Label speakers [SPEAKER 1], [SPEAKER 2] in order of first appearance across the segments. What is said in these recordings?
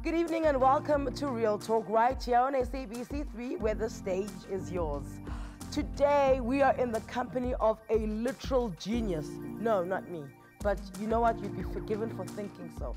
[SPEAKER 1] Good evening and welcome to Real Talk right here on SABC 3, where the stage is yours. Today we are in the company of a literal genius. No, not me. But you know what? You'd be forgiven for thinking so.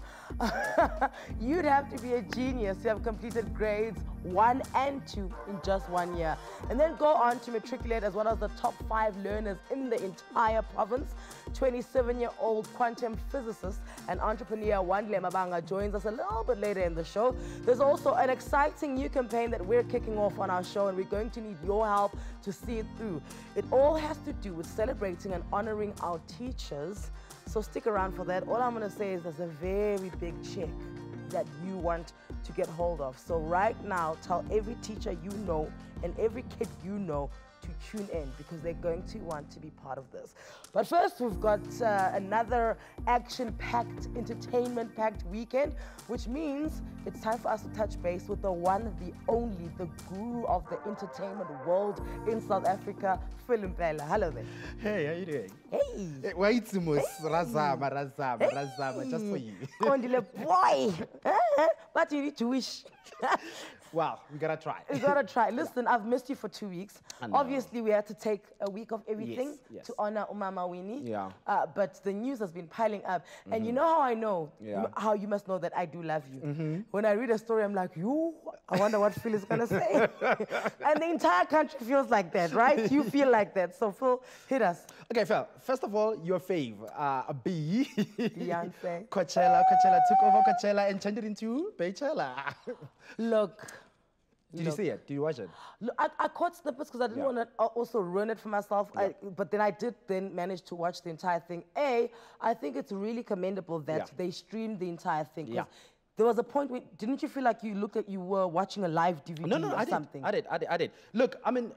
[SPEAKER 1] You'd have to be a genius to have completed grades 1 and 2 in just 1 year. And then go on to matriculate as one of the top 5 learners in the entire province. 27-year-old quantum physicist and entrepreneur Anele Mdoda joins us a little bit later in the show. There's also an exciting new campaign that we're kicking off on our show, and we're going to need your help to see it through. It all has to do with celebrating and honoring our teachers. So stick around for that. All I'm going to say is there's a very big check that you want to get hold of. So right now, tell every teacher you know and every kid you know to tune in, because they're going to want to be part of this. But first, we've got another action-packed, entertainment-packed weekend, which means it's time for us to touch base with the one, the only, the guru of the entertainment world in South Africa, Philimpela. Hello there.
[SPEAKER 2] Hey, how you doing?
[SPEAKER 1] Hey.
[SPEAKER 2] Wait, Razama, just for you.
[SPEAKER 1] Condile boy. But you need to wish.
[SPEAKER 2] Wow, we gotta try.
[SPEAKER 1] We gotta try. Listen, I've missed you for 2 weeks. Obviously, we had to take a week of everything to honor Umama Winnie.
[SPEAKER 2] Yeah.
[SPEAKER 1] But the news has been piling up. And you know how I know, how you must know that I do love you. When I read a story, I'm like, I wonder what Phil is gonna say. And the entire country feels like that, right? You feel like that. So Phil, hit us.
[SPEAKER 2] Okay, Phil, first of all, your fave, B.
[SPEAKER 1] Beyonce.
[SPEAKER 2] Coachella took over Coachella and turned it into Beychella.
[SPEAKER 1] Look.
[SPEAKER 2] Did you see it? Did you watch it?
[SPEAKER 1] Look, I caught snippets because I didn't want to also ruin it for myself. But then I did manage to watch the entire thing. I think it's really commendable that they streamed the entire thing. There was a point where, didn't you feel like you were watching a live DVD or something?
[SPEAKER 2] I did. Look, I mean,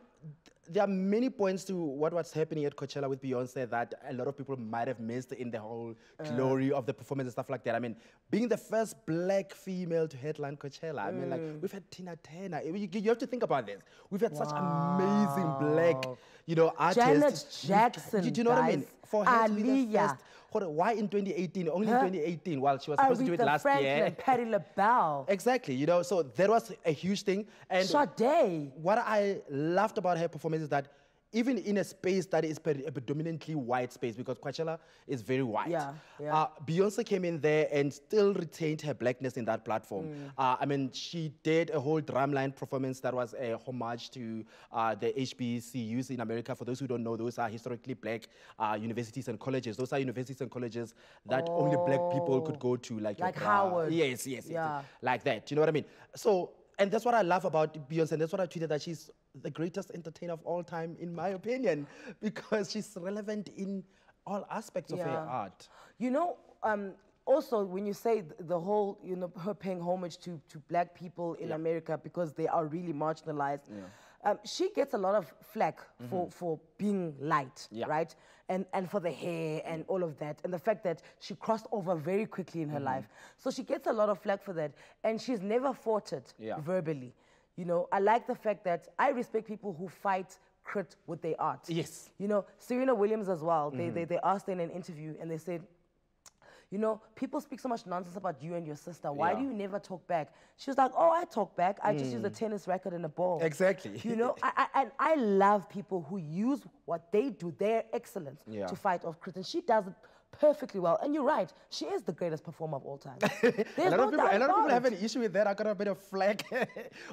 [SPEAKER 2] there are many points to what's happening at Coachella with Beyonce that a lot of people might have missed in the whole glory of the performance and stuff like that. I mean, being the first black female to headline Coachella, I mean, like, we've had Tina Turner. You have to think about this. We've had such amazing black, artists.
[SPEAKER 1] Janet Jackson,
[SPEAKER 2] do you know what I mean? For her to be the first. Why in 2018? Only in 2018, while she was supposed to do it last year.
[SPEAKER 1] Patti LaBelle.
[SPEAKER 2] Exactly, so that was a huge thing. And
[SPEAKER 1] Sade.
[SPEAKER 2] What I loved about her performance is that even in a space that is a predominantly white space, because Coachella is very white, Beyonce came in there and still retained her blackness in that platform. I mean, she did a whole drumline performance that was a homage to the HBCUs in America. For those who don't know, those are historically black universities and colleges. Those are universities and colleges that only black people could go to, like
[SPEAKER 1] Howard.
[SPEAKER 2] Yes, like that. Do you know what I mean? So, and that's what I love about Beyonce, and that's what I tweeted, that she's the greatest entertainer of all time, in my opinion, because she's relevant in all aspects of her art.
[SPEAKER 1] Also, when you say the whole, her paying homage to black people in America because they are really marginalized, she gets a lot of flack for being light, right? And for the hair and all of that, and the fact that she crossed over very quickly in her life. So she gets a lot of flack for that, and she's never fought it verbally. I like the fact that I respect people who fight crit with their art.
[SPEAKER 2] Yes.
[SPEAKER 1] Serena Williams as well, they asked her in an interview and they said, people speak so much nonsense about you and your sister. Why do you never talk back? She was like, I talk back. I just use a tennis racket and a ball.
[SPEAKER 2] Exactly.
[SPEAKER 1] I love people who use what they do, their excellence, to fight off crit. And she does it perfectly well. And you're right, she is the greatest performer of all time.
[SPEAKER 2] A lot of people have an issue with that. I got a bit of flack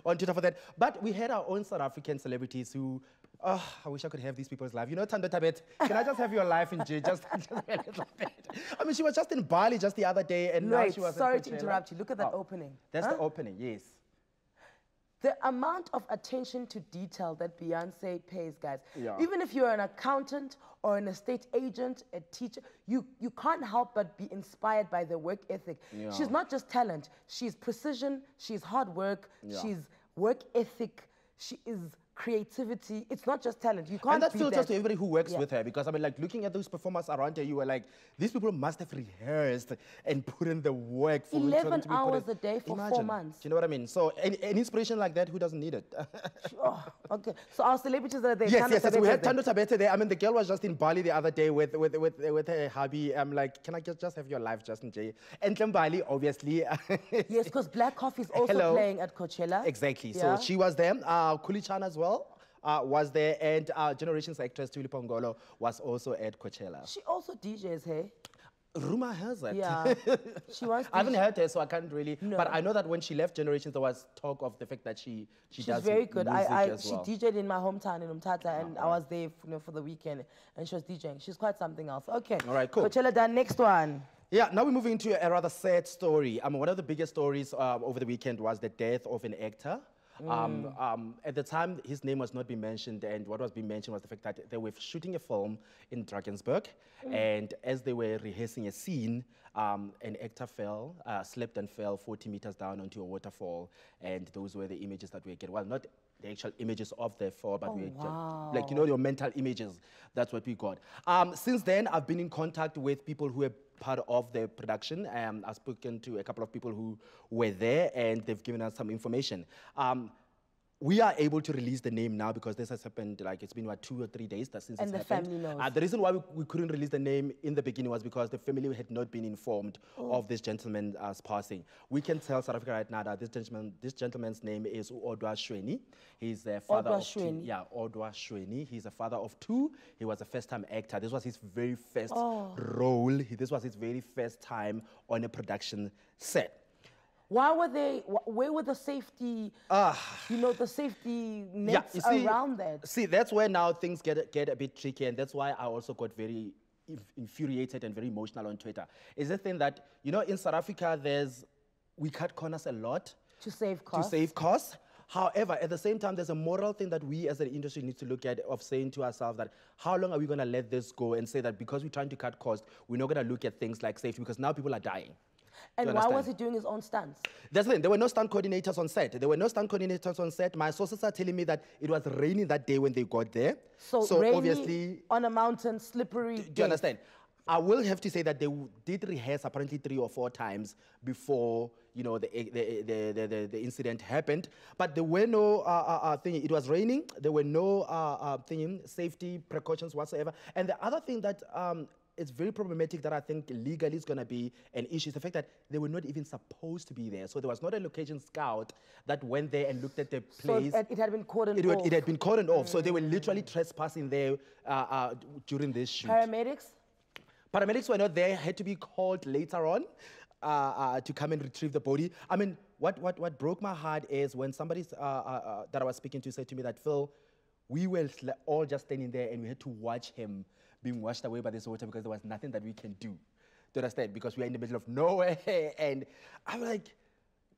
[SPEAKER 2] on Twitter for that. But we had our own South African celebrities who, I wish I could have these people's life. Thando Tabet, can I just have your life in jail? Just a little bit. I mean, she was just in Bali just the other day, and now she was
[SPEAKER 1] sorry to interrupt you. Look at that opening.
[SPEAKER 2] That's the opening, yes.
[SPEAKER 1] The amount of attention to detail that Beyonce pays, guys. Even if you're an accountant or an estate agent, a teacher, you can't help but be inspired by their work ethic. She's not just talent. She's precision, she's hard work, she's work ethic, she is creativity. It's not just talent. You can't.
[SPEAKER 2] And that
[SPEAKER 1] beat
[SPEAKER 2] filters
[SPEAKER 1] that.
[SPEAKER 2] to everybody who works with her, because I mean, like looking at those performers around her, you were like, these people must have rehearsed and put in the work for
[SPEAKER 1] 11 hours a day for 4 months.
[SPEAKER 2] Do you know what I mean? So an inspiration like that, who doesn't need it?
[SPEAKER 1] Oh, okay. So our celebrities are there.
[SPEAKER 2] Yes, we had Thando Tabete there. I mean, the girl was just in Bali the other day with her hubby. I'm like, can I just have your life, Justin J? And Bali, obviously.
[SPEAKER 1] Yes, because Black Coffee is also playing at Coachella.
[SPEAKER 2] Exactly. Yeah. So she was there. Kulichan as well. Was there, and Generations actress Tuli Pongolo was also at Coachella.
[SPEAKER 1] She also DJs, hey?
[SPEAKER 2] Rumor has it.
[SPEAKER 1] Yeah. She wants
[SPEAKER 2] I haven't heard her, so I can't really.
[SPEAKER 1] No.
[SPEAKER 2] But I know that when she left Generations, there was talk of the fact that she's does
[SPEAKER 1] very good.
[SPEAKER 2] music as
[SPEAKER 1] she
[SPEAKER 2] well.
[SPEAKER 1] DJed in my hometown in Umtata, and I was there for the weekend, and she was DJing. She's quite something else. Okay.
[SPEAKER 2] All right, cool.
[SPEAKER 1] Coachella done. Next one.
[SPEAKER 2] Yeah, now we're moving to a rather sad story. I mean, one of the biggest stories over the weekend was the death of an actor. At the time, his name was not being mentioned, and what was being mentioned was the fact that they were shooting a film in Drakensberg, and as they were rehearsing a scene, an actor fell, slipped and fell 40 meters down onto a waterfall, and those were the images that we get. Well, not the actual images of the fall, but like, you know, your mental images. That's what we got. Since then, I've been in contact with people who were part of the production. I've spoken to a couple of people who were there, and they've given us some information. We are able to release the name now because this has happened, like, it's been, what, 2 or 3 days since it's happened. And the family knows. The reason why we couldn't release the name in the beginning was because the family had not been informed of this gentleman's passing. We can tell South Africa right now that this gentleman's name is Odwa Shweni. He's the father of two. Yeah, Odwa Shweni. He's a father of 2. He was a first-time actor. This was his very first role. This was his very first time on a production set. Where were the safety, the safety nets around that? See, that's where now things get a bit tricky, and that's why I also got very infuriated and very emotional on Twitter. Is the thing that, you know, in South Africa, we cut corners a lot. To save costs. However, at the same time, there's a moral thing that we as an industry need to look at, of saying to ourselves that how long are we going to let this go and say that because we're trying to cut costs, we're not going to look at things like safety, because now people are dying. And why was he doing his own stunts? That's the thing. There were no stunt coordinators on set. My sources are telling me that it was raining that day when they got there. So rainy, obviously, on a mountain, slippery. Do you understand? I will have to say that they did rehearse apparently 3 or 4 times before, you know, the incident happened. But there were no it was raining. There were no safety precautions whatsoever. And the other thing that it's very problematic that I think legally is going to be an issue is the fact that they were not even supposed to be there. So there was not a location scout that went there and looked at the place. So it had been cordoned off. It had been cordoned off. So they were literally trespassing there during this shoot. Paramedics were not there, had to be called later on to come and retrieve the body. I mean, what broke my heart is when somebody that I was speaking to said to me that, Phil, we were all just standing there and we had to watch him being washed away by this water because there was nothing that we can do. Do you understand? Because we are in the middle of nowhere. And I'm like,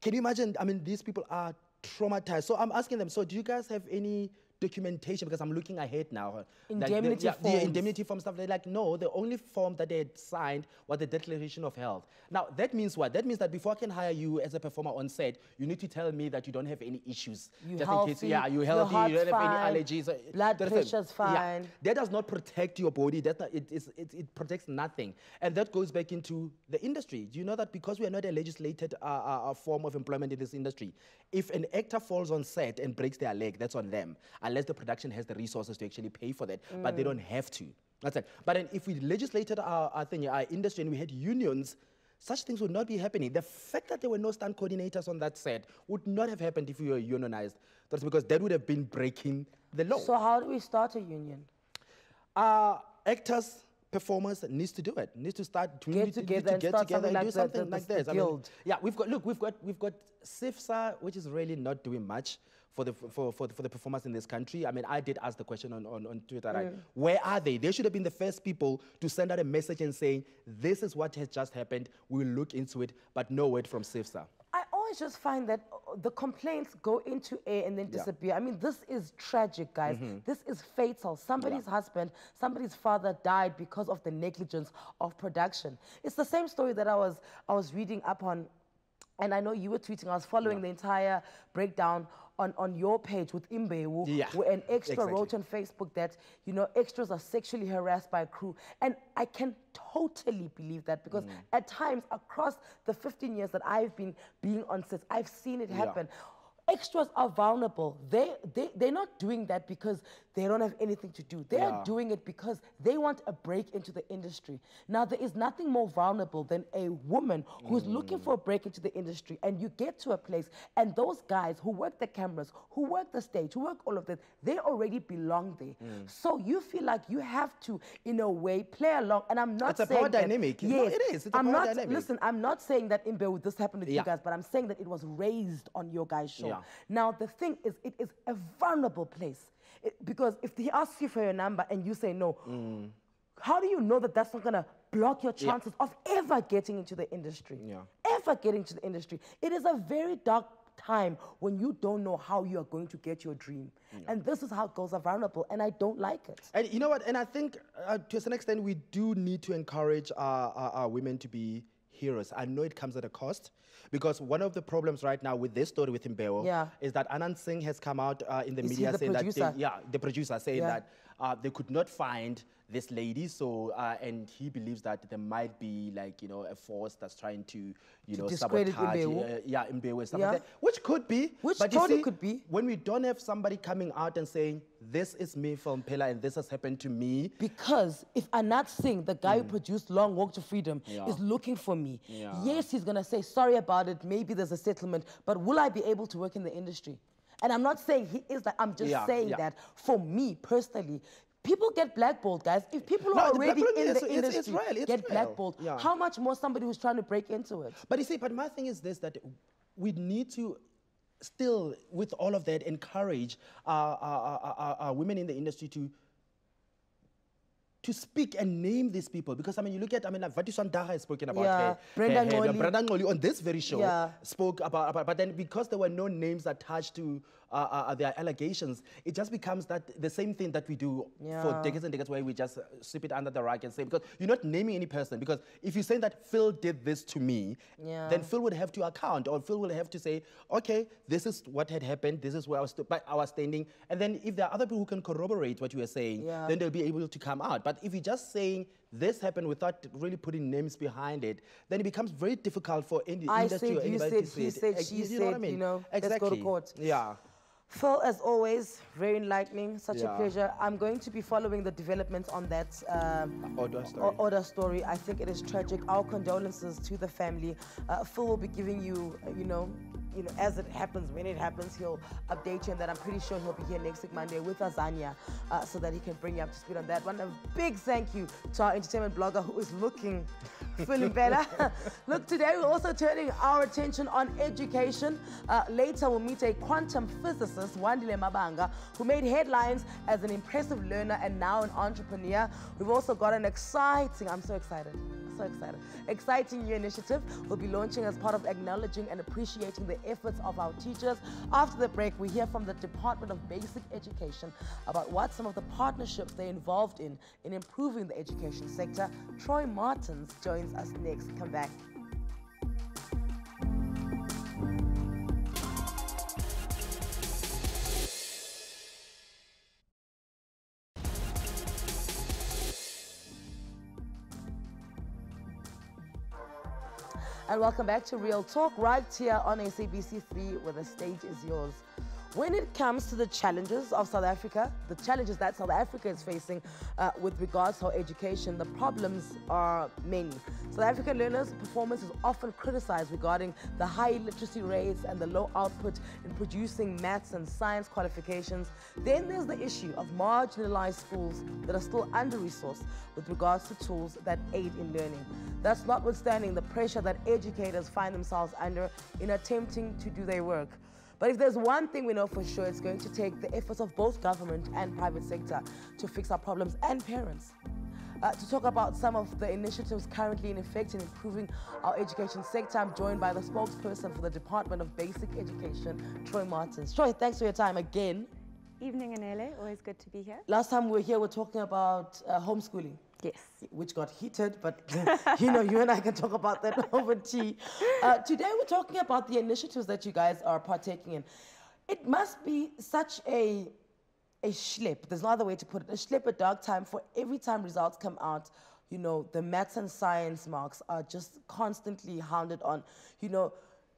[SPEAKER 2] can you imagine? I mean, these people are traumatized. So I'm asking them, so do you guys have any documentation? Because I'm looking ahead now. Indemnity forms. The indemnity form stuff. They're like, no, the only form that they had signed was the Declaration of Health. Now, that means what? That means that before I can hire you as a performer on set, you need to tell me that you don't have any issues. You're healthy, you're healthy, you don't have any allergies. Blood pressure's fine. Yeah. That does not protect your body. It protects nothing. And that goes back into the industry. Do you know that because we are not a legislated form of employment in this industry, if an actor falls on set and breaks their leg, that's on them. Unless the production has the resources to actually pay for that, but they don't have to. That's it. But then if we legislated our industry and we had unions, such things would not be happening. The fact that there were no stunt coordinators on that set would not have happened if we were unionized. That's because that would have been breaking the law. So how do we start a union? Actors, performers needs to do it. Needs to start get together and do something like this. I mean, yeah, we've got SAFTA, which is really not doing much for the performers in this country. I mean, I did ask the question on Twitter, like, where are they? They should have been the first people to send out a message and saying, this is what has just happened, we'll look into it, but no word from SAFTA. I always just find that the complaints go into air and then disappear. I mean, this is tragic, guys. This is fatal. Somebody's husband, somebody's father died because of the negligence of production. It's the same story that I was reading up on. And I know you were tweeting, I was following the entire breakdown
[SPEAKER 1] on your page with Imbewu,
[SPEAKER 2] Yeah,
[SPEAKER 1] where an extra
[SPEAKER 2] exactly.
[SPEAKER 1] wrote on Facebook that, you know, extras are sexually harassed by a crew. And I can totally believe that, because at times across the 15 years that I've been being on sets, I've seen it happen. Extras are vulnerable. They're not doing that because they don't have anything to do. They are doing it because they want a break into the industry. Now, there is nothing more vulnerable than a woman who's looking for a break into the industry, and you get to a place, and those guys who work the cameras, who work the stage, who work all of that, they already belong there. So you feel like you have to, in a way, play along. And I'm not saying
[SPEAKER 2] It's a power
[SPEAKER 1] that,
[SPEAKER 2] dynamic.
[SPEAKER 1] Yes,
[SPEAKER 2] No, it is. It's a power dynamic.
[SPEAKER 1] Listen, I'm not saying that Imbewu, this happened with you guys, but I'm saying that it was raised on your guys' show. Now, the thing is, it is a vulnerable place. Because if he asks you for your number and you say no, how do you know that that's not going to block your chances of ever getting into the industry? Ever getting to the industry. It is a very dark time when you don't know how you are going to get your dream. And this is how girls are vulnerable, and I don't like it.
[SPEAKER 2] And you know what? And I think to a certain extent, we do need to encourage our women to be heroes. I know it comes at a cost, because one of the problems right now with this story with Imbewu is that Anand Singh has come out in the media saying that the producer saying that they could not find this lady, so and he believes that there might be, like, you know, a force that's trying to, you know, sabotage Imbewu and stuff like that, which could be, but totally could be, when we don't have somebody coming out and saying, this is me from Pela and this has happened to me.
[SPEAKER 1] Because if Anand Singh, the guy who produced Long Walk to Freedom, is looking for me, yes, he's gonna say sorry about it, maybe there's a settlement, but will I be able to work in the industry? And I'm not saying he is that, I'm just saying that for me personally, people get blackballed, guys. If people are already in the industry get blackballed, how much more somebody who's trying to break into it?
[SPEAKER 2] But you see, but my thing is this, that we need to still, with all of that, encourage women in the industry to speak and name these people. Because, I mean, you look at, I mean, Vatiswan Daha has spoken about her. Brenda Ngoli on this very show spoke about, but then because there were no names attached to their allegations, it just becomes that the same thing that we do for decades and decades, where we just sweep it under the rug and say, because you're not naming any person. Because if you're saying that Phil did this to me, then Phil would have to account, or Phil would have to say, okay, this is what had happened, this is where I was standing. And then if there are other people who can corroborate what you were saying, then they'll be able to come out. But if you're just saying this happened without really putting names behind it, then it becomes very difficult for any industry or anybody to say it.
[SPEAKER 1] He said, she said, what I mean? You know, let's go to court.
[SPEAKER 2] Yeah.
[SPEAKER 1] Phil, as always, very enlightening, such a pleasure. I'm going to be following the developments on that Order story. I think it is tragic. Our condolences to the family. Phil will be giving you, you know, as it happens, when it happens, he'll update you, and that I'm pretty sure he'll be here next week Monday with Azania, so that he can bring you up to speed on that one. A big thank you to our entertainment blogger who is feeling better. Look, today we're also turning our attention on education. Later we'll meet a quantum physicist, Wandile Mabanga, who made headlines as an impressive learner and now an entrepreneur. We've also got an exciting, I'm so excited, exciting new initiative we'll be launching as part of acknowledging and appreciating the efforts of our teachers. After the break, we hear from the Department of Basic Education about what some of the partnerships they're involved in improving the education sector. Troy Martins joins us next. Come back. And welcome back to Real Talk, right here on SABC3, where the stage is yours. When it comes to the challenges of South Africa, the challenges that South Africa is facing with regards to our education, the problems are many. South African learners' performance is often criticized regarding the high literacy rates and the low output in producing maths and science qualifications. Then there's the issue of marginalized schools that are still under-resourced with regards to tools that aid in learning. That's notwithstanding the pressure that educators find themselves under in attempting to do their work. But if there's one thing we know for sure, it's going to take the efforts of both government and private sector to fix our problems, and parents. To talk about some of the initiatives currently in effect in improving our education sector, I'm joined by the spokesperson for the Department of Basic Education, Troy Martins. Troy, thanks for your time again.
[SPEAKER 3] Evening, Anele. Always good to be here.
[SPEAKER 1] Last time we were here, we were talking about homeschooling.
[SPEAKER 3] Yes.
[SPEAKER 1] Which got heated, but you know, you and I can talk about that over tea. Today we're talking about the initiatives that you guys are partaking in. It must be such a schlep. There's no other way to put it. A schlep, a dark time for every time results come out. You know, the maths and science marks are just constantly hounded on. You know,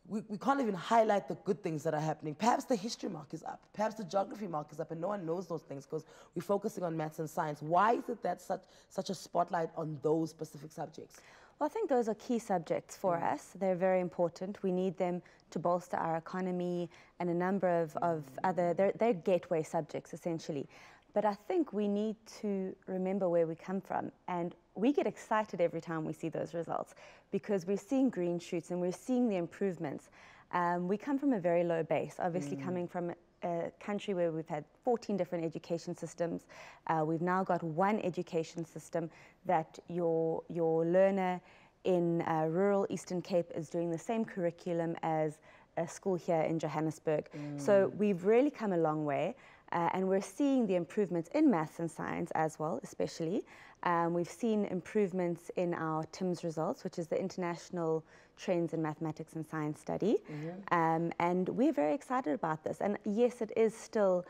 [SPEAKER 1] we can't even highlight the good things that are happening. Perhaps the history mark is up. Perhaps the geography mark is up, and no one knows those things because we're focusing on maths and science. Why is it that such a spotlight on those specific subjects?
[SPEAKER 3] Well, I think those are key subjects for us. They're very important. We need them to bolster our economy and a number of other, they're gateway subjects essentially. But I think we need to remember where we come from, and we get excited every time we see those results because we're seeing green shoots and we're seeing the improvements. We come from a very low base, obviously coming from a country where we've had 14 different education systems. We've now got one education system that your learner in rural Eastern Cape is doing the same curriculum as a school here in Johannesburg. So we've really come a long way. And we're seeing the improvements in maths and science as well, especially. We've seen improvements in our TIMS results, which is the International Trends in Mathematics and Science Study. And we're very excited about this. And yes, it is still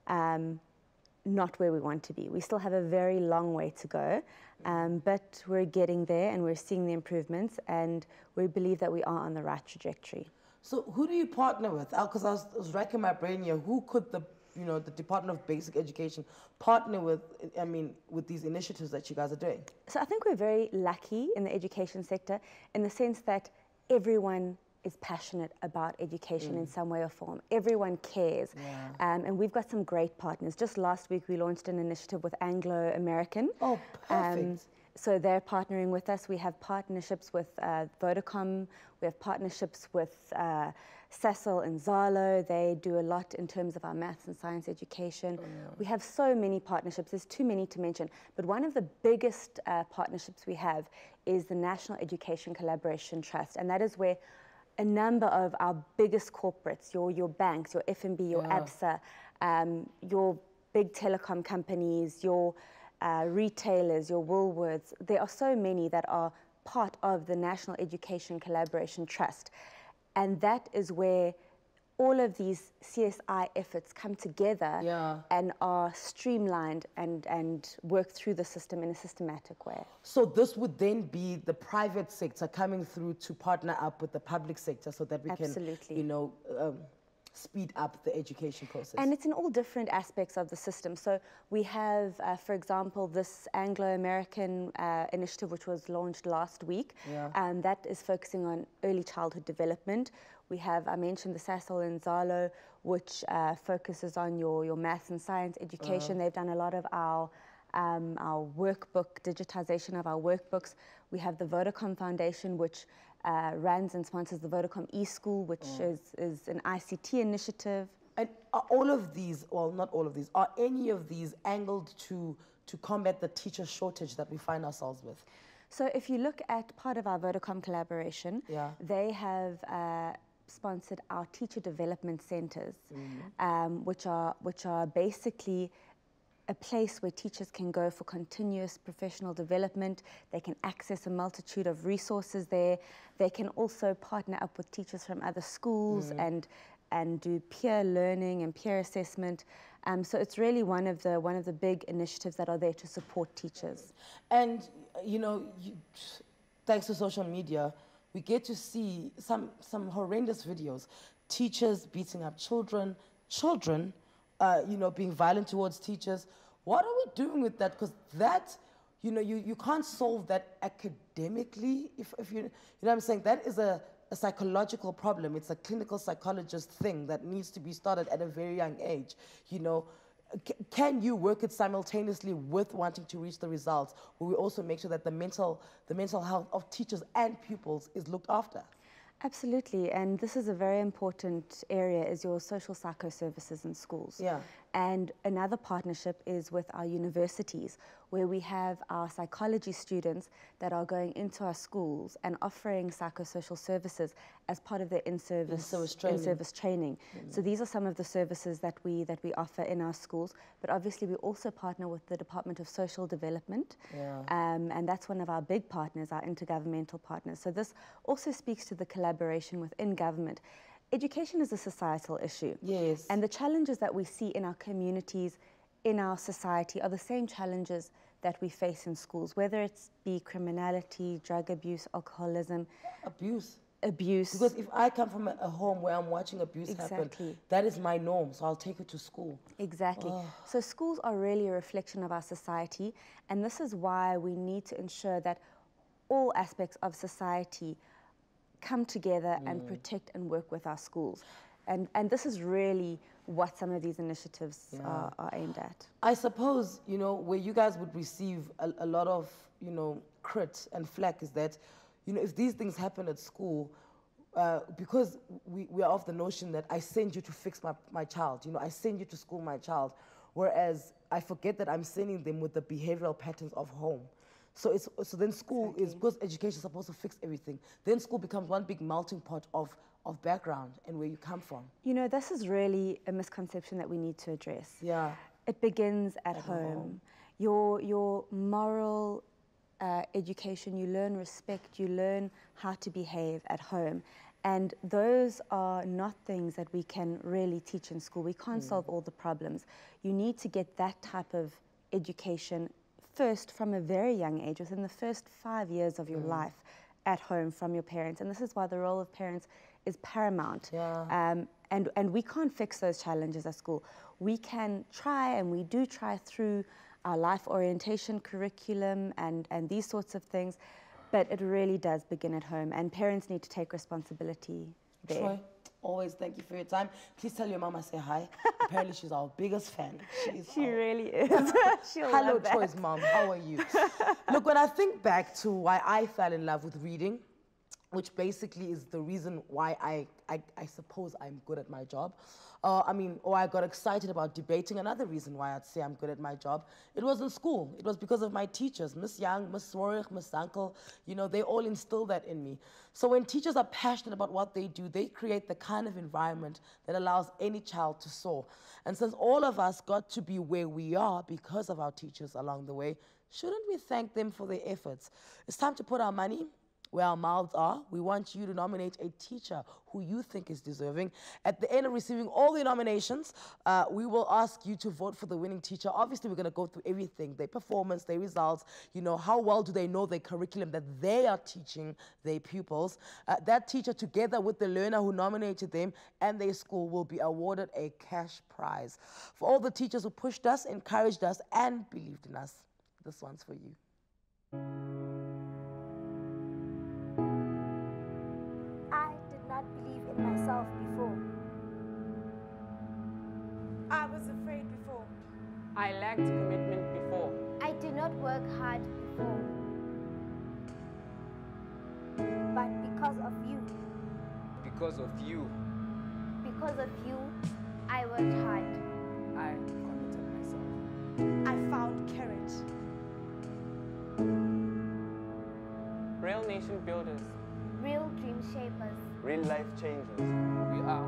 [SPEAKER 3] not where we want to be. We still have a very long way to go, but we're getting there and we're seeing the improvements, and we believe that we are on the right trajectory.
[SPEAKER 1] So who do you partner with? Because I was racking my brain here. Who could the Department of Basic Education partner with, with these initiatives that you guys are doing?
[SPEAKER 3] So I think we're very lucky in the education sector in the sense that everyone is passionate about education in some way or form. Everyone cares. And we've got some great partners. Just last week, we launched an initiative with Anglo American.
[SPEAKER 1] Oh, perfect.
[SPEAKER 3] So they're partnering with us. We have partnerships with Vodacom. We have partnerships with Cecil and Zalo. They do a lot in terms of our maths and science education. We have so many partnerships. There's too many to mention. But one of the biggest partnerships we have is the National Education Collaboration Trust. And that is where a number of our biggest corporates, your banks, your FNB, your ABSA, your big telecom companies, your retailers, your Woolworths, there are so many that are part of the National Education Collaboration Trust. And that is where all of these CSI efforts come together and are streamlined and work through the system in a systematic way.
[SPEAKER 1] So this would then be the private sector coming through to partner up with the public sector so that we can, speed up the education process.
[SPEAKER 3] And it's in all different aspects of the system. So we have, for example, this Anglo-American initiative which was launched last week, and that is focusing on early childhood development. We have, I mentioned the Cecil and Zalo, which focuses on your maths and science education. They've done a lot of our workbook, digitization of our workbooks. We have the Vodacom Foundation, which runs and sponsors the Vodacom eSchool, which is an ICT initiative.
[SPEAKER 1] And are all of these, well, not all of these, are any of these angled to combat the teacher shortage that we find ourselves with?
[SPEAKER 3] So if you look at part of our Vodacom collaboration, they have sponsored our teacher development centers, which are basically a place where teachers can go for continuous professional development. They can access a multitude of resources there. They can also partner up with teachers from other schools and do peer learning and peer assessment. So it's really one of the big initiatives that are there to support teachers.
[SPEAKER 1] And thanks to social media, we get to see some horrendous videos. Teachers beating up children, being violent towards teachers. What are we doing with that? Because that, you can't solve that academically. If you know what I'm saying? That is a psychological problem. It's a clinical psychologist thing that needs to be started at a very young age. Can you work it simultaneously with wanting to reach the results, where we also make sure that the mental health of teachers and pupils is looked after?
[SPEAKER 3] Absolutely, and this is a very important area, is your social psycho services in schools. And another partnership is with our universities, where we have our psychology students that are going into our schools and offering psychosocial services as part of their in-service training. So these are some of the services that we offer in our schools, but obviously we also partner with the Department of Social Development, and that's one of our big partners, our intergovernmental partners. So this also speaks to the collaboration within government. education is a societal issue.
[SPEAKER 1] Yes.
[SPEAKER 3] And the challenges that we see in our communities, in our society, are the same challenges that we face in schools, whether it's be criminality, drug abuse, alcoholism.
[SPEAKER 1] Abuse.
[SPEAKER 3] Because
[SPEAKER 1] if I come from a home where I'm watching abuse happen, that is my norm, so I'll take it to school.
[SPEAKER 3] Exactly. So schools are really a reflection of our society, and this is why we need to ensure that all aspects of society come together and protect and work with our schools. And this is really what some of these initiatives are aimed at.
[SPEAKER 1] I suppose, where you guys would receive a lot of, crit and flack is that, if these things happen at school, because we are of the notion that I send you to fix my child, I send you to school my child, whereas I forget that I'm sending them with the behavioral patterns of home. So then school is, because education is supposed to fix everything, then school becomes one big melting pot of background and where you come from. This
[SPEAKER 3] is really a misconception that we need to address.
[SPEAKER 1] Yeah.
[SPEAKER 3] It begins at home. Your moral education, you learn respect, you learn how to behave at home. And those are not things that we can really teach in school. We can't solve all the problems. You need to get that type of education first from a very young age, within the first 5 years of your life at home from your parents. And this is why the role of parents is paramount.
[SPEAKER 1] Yeah.
[SPEAKER 3] And we can't fix those challenges at school. We can try, and we do try through our life orientation curriculum and these sorts of things, but it really does begin at home, and parents need to take responsibility there.
[SPEAKER 1] Troy, always thank you for your time. Please tell your mom I say hi. Apparently she's our biggest fan.
[SPEAKER 3] She really is.
[SPEAKER 1] Hello, Troy's mom, how are you? Look, when I think back to why I fell in love with reading, which basically is the reason why I suppose I'm good at my job. Or I got excited about debating. Another reason why I'd say I'm good at my job, it was in school. It was because of my teachers, Miss Young, Miss Swarich, Miss Zankel. They all instill that in me. So when teachers are passionate about what they do, they create the kind of environment that allows any child to soar. And since all of us got to be where we are because of our teachers along the way, shouldn't we thank them for their efforts? It's time to put our money where our mouths are. We want you to nominate a teacher who you think is deserving. At the end of receiving all the nominations, we will ask you to vote for the winning teacher. Obviously, we're gonna go through everything, their performance, their results, how well do they know their curriculum that they are teaching their pupils. That teacher, together with the learner who nominated them and their school, will be awarded a cash prize. For all the teachers who pushed us, encouraged us, and believed in us, this one's for you.
[SPEAKER 4] Myself before.
[SPEAKER 5] I was afraid before.
[SPEAKER 6] I lacked commitment before.
[SPEAKER 4] I did not work hard before. But because of you.
[SPEAKER 6] Because of you.
[SPEAKER 4] Because of you, I worked hard.
[SPEAKER 6] I committed myself.
[SPEAKER 5] I found courage.
[SPEAKER 6] Real nation builders.
[SPEAKER 4] Real dream shapers.
[SPEAKER 6] Real life changers. We are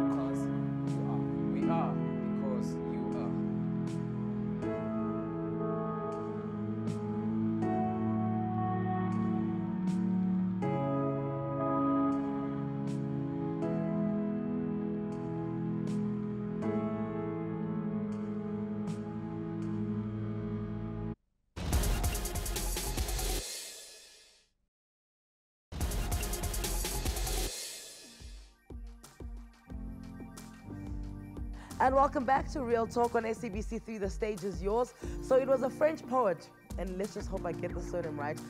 [SPEAKER 6] because you are. We are because you are.
[SPEAKER 1] And welcome back to Real Talk on SABC 3, the stage is yours. So it was a French poet, and let's just hope I get the surname right,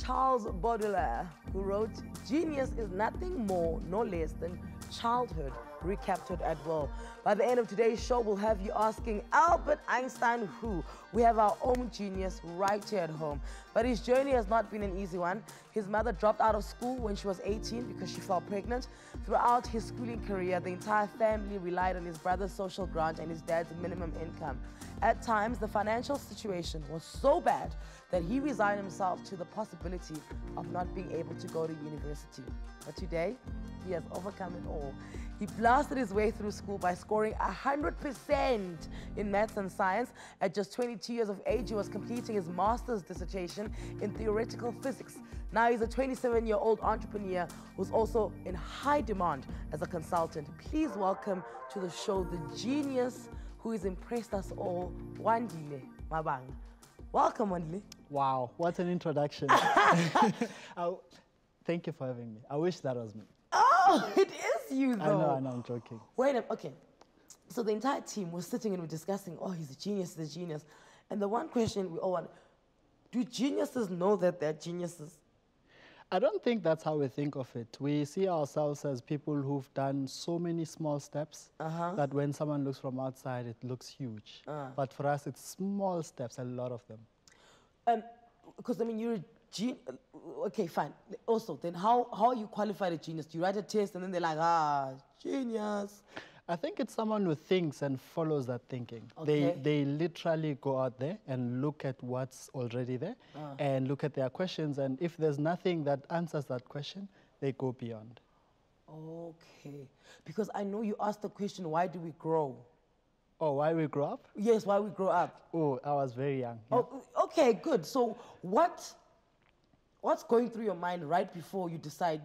[SPEAKER 1] Charles Baudelaire, who wrote, "Genius is nothing more nor less than childhood recaptured at will." By the end of today's show, we'll have you asking Albert Einstein who. We have our own genius right here at home. But his journey has not been an easy one. His mother dropped out of school when she was 18 because she fell pregnant. Throughout his schooling career, the entire family relied on his brother's social grant and his dad's minimum income. At times, the financial situation was so bad that he resigned himself to the possibility of not being able to go to university. But today, he has overcome it all. He blasted his way through school by scoring 100% in maths and science. At just 22 years of age, he was completing his master's dissertation in theoretical physics. Now he's a 27-year-old entrepreneur who's also in high demand as a consultant. Please welcome to the show the genius who has impressed us all, Wandile Mabang. Welcome, Wandile.
[SPEAKER 7] Wow, what an introduction. Thank you for having me. I wish that was me.
[SPEAKER 1] Oh, it is you, though.
[SPEAKER 7] I know, I'm joking.
[SPEAKER 1] Wait a minute, okay. So the entire team was sitting and we're discussing, oh, he's a genius, he's a genius. And the one question we all want, do geniuses know that they're geniuses?
[SPEAKER 7] I don't think that's how we think of it. We see ourselves as people who've done so many small steps that when someone looks from outside, it looks huge. But for us, it's small steps, a lot of them.
[SPEAKER 1] Because, I mean, you're a genius. Okay, fine. Also, then how are you qualified a genius? Do you write a test and then they're like, genius?
[SPEAKER 7] I think it's someone who thinks and follows that thinking.
[SPEAKER 1] Okay.
[SPEAKER 7] They literally go out there and look at what's already there and look at their questions. And if there's nothing that answers that question, they go beyond.
[SPEAKER 1] Okay. Because I know you asked the question, why do we grow?
[SPEAKER 7] Oh, why we grow up?
[SPEAKER 1] Yes, why we grow up.
[SPEAKER 7] Oh, I was very young. Yeah.
[SPEAKER 1] Oh, okay, good. So what's going through your mind right before you decide,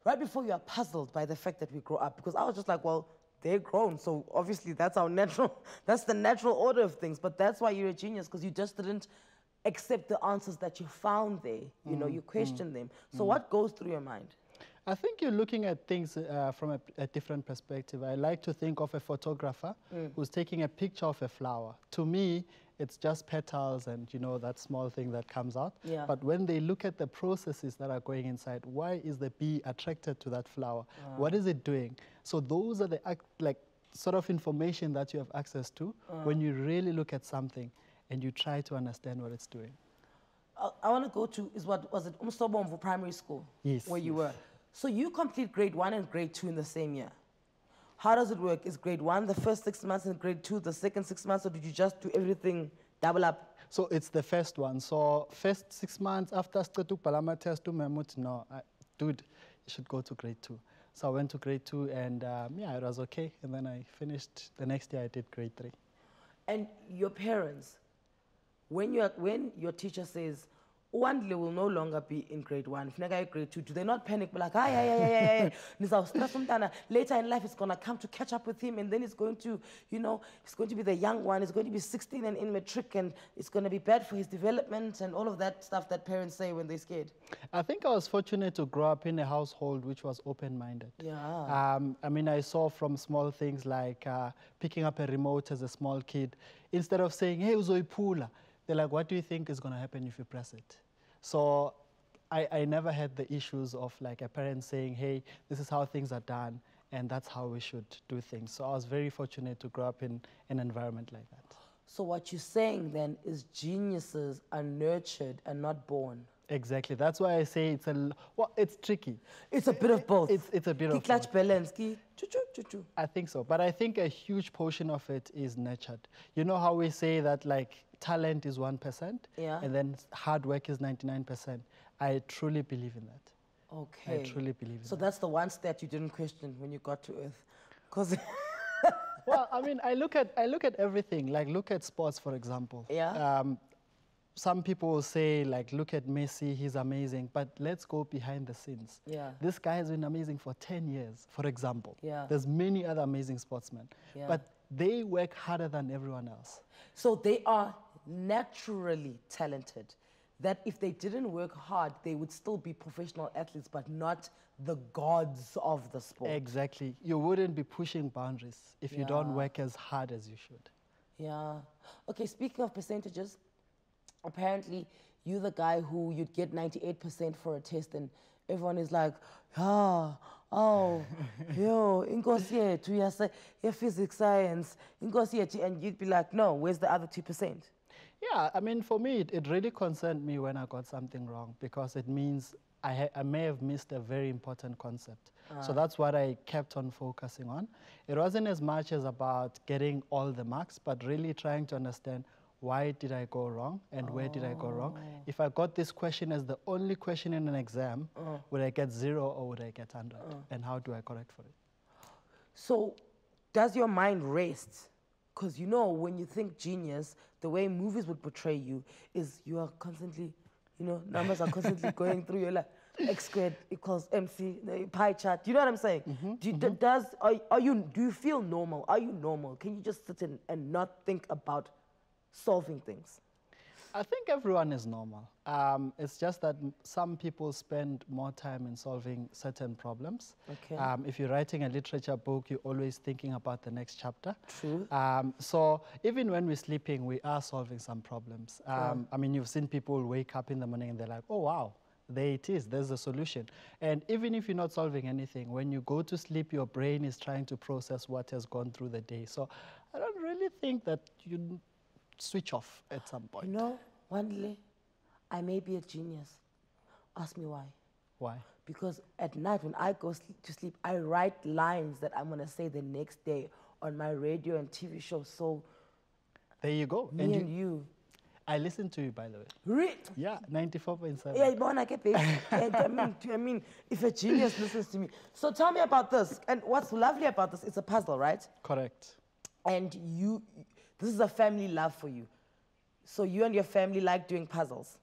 [SPEAKER 1] right before you are puzzled by the fact that we grow up? Because I was just like, well, they're grown, so obviously that's that's the natural order of things. But that's why you're a genius, because you just didn't accept the answers that you found there. You know, you questioned them. So what goes through your mind?
[SPEAKER 7] I think you're looking at things from a different perspective. I like to think of a photographer who's taking a picture of a flower. To me, it's just petals and, you know, that small thing that comes out.
[SPEAKER 1] Yeah.
[SPEAKER 7] But when they look at the processes that are going inside, why is the bee attracted to that flower? What is it doing? So those are the sort of information that you have access to when you really look at something and you try to understand what it's doing.
[SPEAKER 1] I want to go to, was it Umsobomvu Primary School?
[SPEAKER 7] Yes.
[SPEAKER 1] Where you were. So you complete grade 1 and grade 2 in the same year. How does it work? Is grade 1 the first 6 months and grade 2 the second 6 months, or did you just do everything double up?
[SPEAKER 7] So it's the first one. So first 6 months after Statu Palama test to Memut, no, dude, you should go to grade 2. So I went to grade 2 and yeah, it was okay. And then I finished, the next year I did grade 3.
[SPEAKER 1] And your parents, when your teacher says, Wandile will no longer be in grade 1, grade 2, do they not panic? Be like, later in life, it's going to come to catch up with him, and then it's going to, you know, it's going to be the young one, it's going to be 16 and in matric, and it's going to be bad for his development, and all of that stuff that parents say when they're scared.
[SPEAKER 7] I think I was fortunate to grow up in a household which was open-minded.
[SPEAKER 1] Yeah.
[SPEAKER 7] I mean, I saw from small things like picking up a remote as a small kid. Instead of saying, hey, uzoipula, they're like, what do you think is going to happen if you press it? So I never had the issues of like a parent saying, hey, this is how things are done, and that's how we should do things. So I was very fortunate to grow up in an environment like that.
[SPEAKER 1] So what you're saying then is geniuses are nurtured and not born.
[SPEAKER 7] Exactly. That's why I say it's tricky.
[SPEAKER 1] It's a bit of both.
[SPEAKER 7] It's a bit of
[SPEAKER 1] both. Balance.
[SPEAKER 7] I think so. But I think a huge portion of it is nurtured. You know how we say that like talent is 1%, and then hard work is 99%. I truly believe in that.
[SPEAKER 1] Okay.
[SPEAKER 7] I truly believe in that.
[SPEAKER 1] So that's the one stat you didn't question when you got to Earth. 'Cause
[SPEAKER 7] well, I mean, I look at everything. Like, look at sports, for example.
[SPEAKER 1] Yeah.
[SPEAKER 7] Some people will say, like, look at Messi, he's amazing. But let's go behind the scenes.
[SPEAKER 1] Yeah.
[SPEAKER 7] This guy has been amazing for 10 years, for example.
[SPEAKER 1] Yeah.
[SPEAKER 7] There's many other amazing sportsmen.
[SPEAKER 1] Yeah.
[SPEAKER 7] But they work harder than everyone else.
[SPEAKER 1] So they are naturally talented, that if they didn't work hard, they would still be professional athletes, but not the gods of the sport.
[SPEAKER 7] Exactly. You wouldn't be pushing boundaries if you don't work as hard as you should.
[SPEAKER 1] Yeah. Okay, speaking of percentages, apparently you're the guy who you'd get 98% for a test, and everyone is like, yo, inkosi yethu your physics, science, inkosi yethu, and you'd be like, no, where's the other 2%?
[SPEAKER 7] Yeah, I mean, for me, it really concerned me when I got something wrong, because it means I may have missed a very important concept. So that's what I kept on focusing on. It wasn't as much as about getting all the marks, but really trying to understand why did I go wrong and where did I go wrong. If I got this question as the only question in an exam, would I get 0 or would I get 100? And how do I correct for it?
[SPEAKER 1] So does your mind rest? Because, you know, when you think genius, the way movies would portray you is you are constantly You know, numbers are constantly going through. You're like, X squared equals MC, the pie chart. You know what I'm saying? Do you feel normal? Are you normal? Can you just sit in and not think about solving things?
[SPEAKER 7] I think everyone is normal. It's just that some people spend more time in solving certain problems.
[SPEAKER 1] Okay.
[SPEAKER 7] If you're writing a literature book, you're always thinking about the next chapter.
[SPEAKER 1] True.
[SPEAKER 7] So even when we're sleeping, we are solving some problems. I mean, you've seen people wake up in the morning and they're like, oh, wow, there it is, there's a solution. And even if you're not solving anything, when you go to sleep, your brain is trying to process what has gone through the day. So I don't really think that you switch off at some point.
[SPEAKER 1] You know, one day, I may be a genius. Ask me why.
[SPEAKER 7] Why?
[SPEAKER 1] Because at night when I go to sleep, I write lines that I'm going to say the next day on my radio and TV show. So
[SPEAKER 7] there you go.
[SPEAKER 1] Me and you.
[SPEAKER 7] I listen to you, by the way.
[SPEAKER 1] Really?
[SPEAKER 7] Yeah, 94.7.
[SPEAKER 1] Yeah, born I get paid. I mean, if a genius listens to me. So tell me about this. And what's lovely about this, it's a puzzle, right?
[SPEAKER 7] Correct.
[SPEAKER 1] And this is a family love for you. So you and your family like doing puzzles?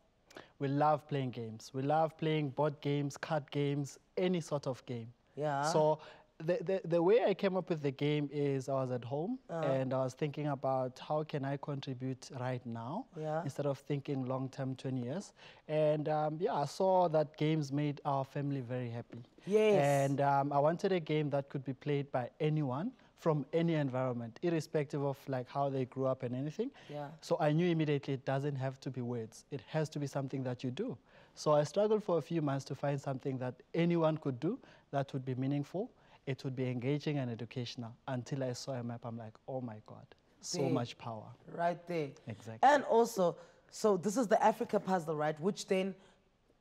[SPEAKER 7] We love playing games. We love playing board games, card games, any sort of game.
[SPEAKER 1] Yeah.
[SPEAKER 7] So the way I came up with the game is I was at home and I was thinking about how can I contribute right now instead of thinking long-term 20 years. And yeah, I saw that games made our family very happy.
[SPEAKER 1] Yes.
[SPEAKER 7] And I wanted a game that could be played by anyone from any environment, irrespective of like how they grew up and anything.
[SPEAKER 1] Yeah.
[SPEAKER 7] So I knew immediately it doesn't have to be words. It has to be something that you do. So I struggled for a few months to find something that anyone could do that would be meaningful. It would be engaging and educational until I saw a map. I'm like, oh my God, so much power.
[SPEAKER 1] Right there.
[SPEAKER 7] Exactly.
[SPEAKER 1] And also, so this is the Africa puzzle, right? Which then